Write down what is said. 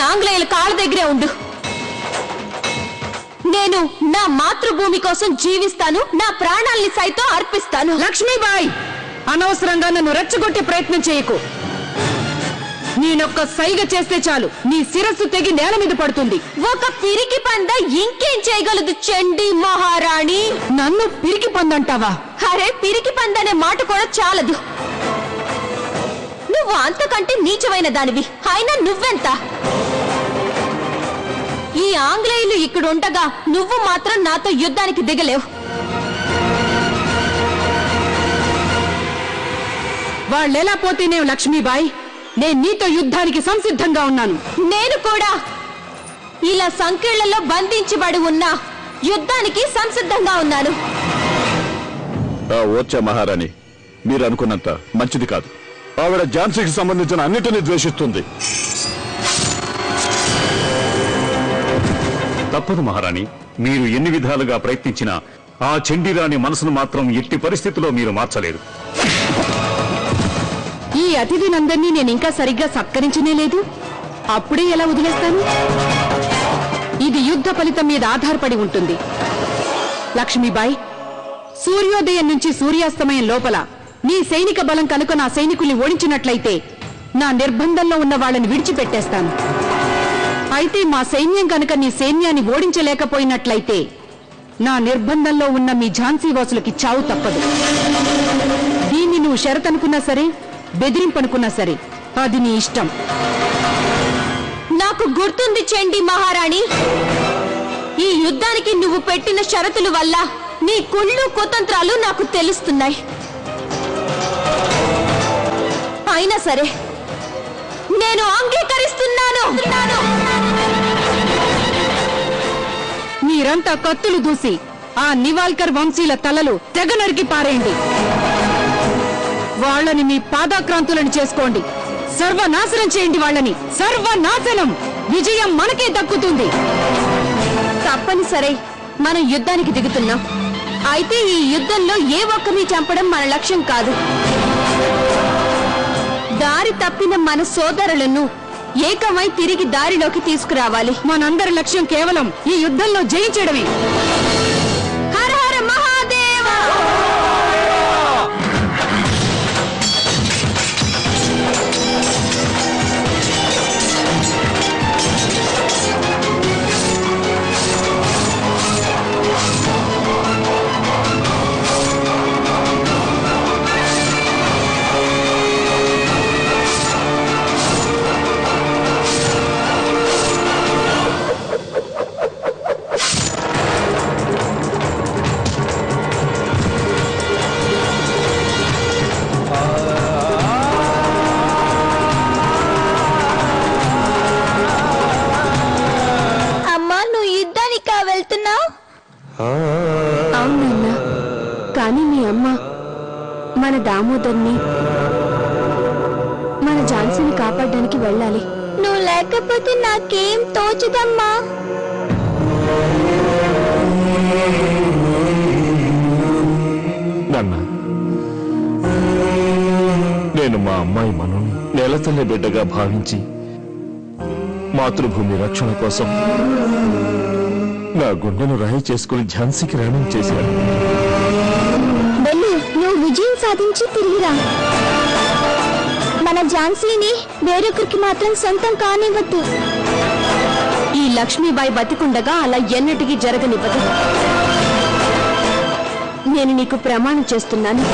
ఆంగ్లేయుల కాళ్ళ దగ్గరే ఉండు. నేను నా మాతృభూమి కోసం జీవిస్తాను, నా ప్రాణాల్ని సైతం అర్పిస్తాను. లక్ష్మీబాయి, అనవసరంగా నన్ను రెచ్చగొట్టే ప్రయత్నం చేయకు. నేనొక్క సైగ చేస్తే చాలు నీ శిరస్సు తెగి నేల మీద పడుతుంది. ఒక పిరికి పంద ఇంకేం చేయగలదు చండి మహారాణి? నన్ను పిరికి పందంటావా? అరే, పిరికి పందనే మాట కూడా చాలదు. నువ్వు అంతకంటే నీచమైన దానివి. అయినా నువ్వెంత? ఈ ఆంగ్లేయులు ఇక్కడ ఉండగా నువ్వు మాత్రం నాతో యుద్ధానికి దిగలేవు. వాళ్ళెలా పోతేనేం లక్ష్మీబాయి, నేను నీతో యుద్ధానికి సంసిద్ధంగా ఉన్నాను. నేను కూడా ఇలా సంకెళ్లలో బంధించబడి ఉన్నా యుద్ధానికి సంసిద్ధంగా ఉన్నాను. ఓర్చా మహారాణి, మీరు అనుకున్నంత మంచిది కాదు. ఆవిడ ఝాన్సీకి సంబంధించిన అన్నిటినీ ద్వేషిస్తుంది. తప్పదు మహారాణి, మీరు ఎన్ని విధాలుగా ప్రయత్నించినా ఆ చండీరాణి మనసును మాత్రం ఎట్టి పరిస్థితిలో మీరు మార్చలేరు. ఈ అతిథినందరినీ నేను ఇంకా సరిగ్గా సత్కరించనే లేదు. అప్పుడే ఎలా వదిలేస్తాను? ఇది యుద్ధ ఫలితం మీద ఆధారపడి ఉంటుంది. లక్ష్మీబాయి, సూర్యోదయం నుంచి సూర్యాస్తమయం లోపల నీ సైనిక బలం కనుక నా సైనికుల్ని ఓడించినట్లయితే నా నిర్బంధంలో ఉన్న వాళ్ళని విడిచిపెట్టేస్తాను. అయితే మా సైన్యం కనుక నీ సైన్యాన్ని ఓడించలేకపోయినట్లయితే నా నిర్బంధంలో ఉన్న మీ ఝాన్సీ వాసులకి చావు తప్పదు. దీన్ని నువ్వు షరతనుకున్నా సరే, బెదిరింపనుకున్నా సరే, అది నీ ఇష్టం. నాకు గుర్తుంది చండి మహారాణి, ఈ యుద్ధానికి నువ్వు పెట్టిన షరతుల వల్ల నీ కుళ్ళు కుతంత్రాలు నాకు తెలుస్తున్నాయి. అయినా సరే నేను అంగీకరిస్తున్నాను. మీరంతా కత్తులు దూసి ఆ నివాల్కర్ వంశీల తలలు తెగ నరికి పారేయండి. వాళ్ళని మీ పాదాక్రాంతులను చేసుకోండి. సర్వనాశనం చేయండి వాళ్ళని. సర్వనాశనం. విజయం మనకే దక్కుతుంది. తప్పనిసరి మనం యుద్ధానికి దిగుతున్నాం. అయితే ఈ యుద్ధంలో ఏ ఒక్కరిని చంపడం మన లక్ష్యం కాదు. దారి తప్పిన మన సోదరులను ఏకమై తిరిగి దారిలోకి తీసుకురావాలి. మనందరి లక్ష్యం కేవలం ఈ యుద్ధంలో జయించడమే. హర హర మహాదేవ. అవునన్నా, కానీ మీ అమ్మ మన దామోదర్ని, మన ఝాన్సీని కాపాడడానికి వెళ్ళాలి. నువ్వు లేకపోతే నాకేం తోచదమ్మా. నాన్న, నేను మా అమ్మాయి మనం నెలతల్లి బిడ్డగా భావించి మాతృభూమి రక్షణ కోసం నా గుండెను రాయి చేసుకుని ఝాన్సీకి రాణం చేశాను. వెళ్ళి నువ్వు విజయం సాధించి తిరిగిరా. మన ఝాన్సీని వేరొకరికి మాత్రం సొంతం కానివ్వద్దు. ఈ లక్ష్మీబాయి బతికుండగా అలా ఎన్నటికీ జరగనివ్వదు. నేను నీకు ప్రమాణం చేస్తున్నాను.